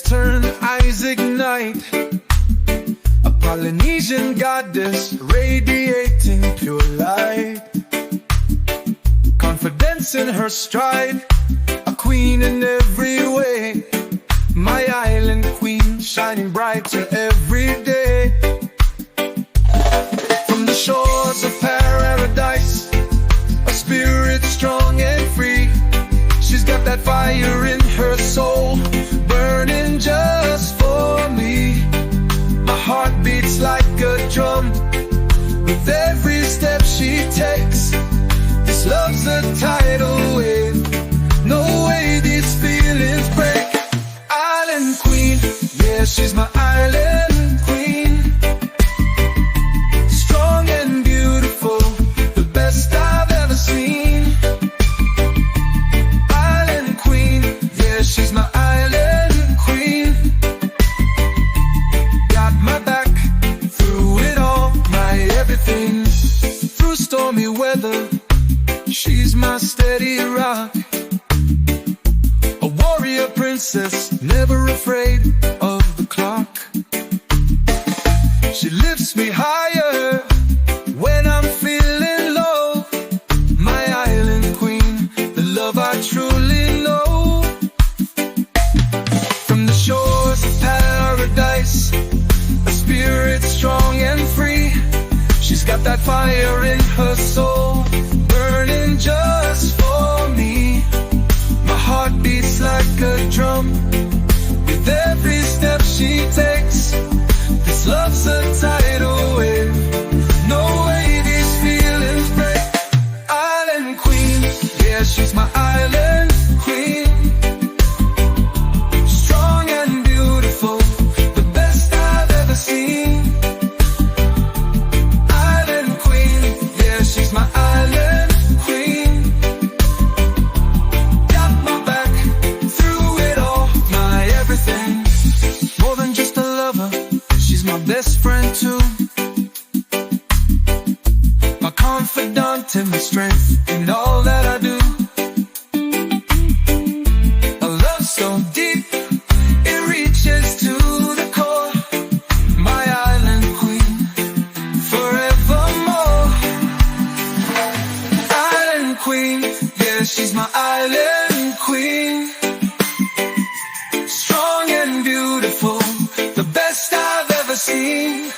Tears turn, eyes ignite. A Polynesian goddess radiating pure light. Confidence in her stride, a queen in every way. My island queen, shining brighter every day. From the shores of paradise, a spirit strong and free. She's got that fire in her soul, burning just for me. My heart beats like a drum with every step she takes. This love's a tidal wave, no way these feelings break. Island queen, yeah, she's my island queen. Strong and beautiful, the best I've ever seen. Island queen, yeah, she's my island queen. Got my back through it all, my everything. Through stormy weather, she's my steady rock. A warrior princess, never afraid of the clock. She lifts me higher when I'm feeling low. My island queen, the love I truly know. From the shores of paradise, a spirit strong and free. She's got that fire in her soul, burning just for me. My heart beats like a drum with every step she takes. This love's a tidal wave, no way these feelings break. Island queen, yeah, she's my island queen. Strong and beautiful, the best I've ever seen. Island queen, yeah, she's my island queen. Got my back through it all, my everything. More than just a lover, she's my best friend too. My confidant and my strength in all that I do. A love so deep, it reaches to the core. My island queen, forevermore. Island queen, yeah, she's my island queen. Strong and beautiful, the best I've ever seen.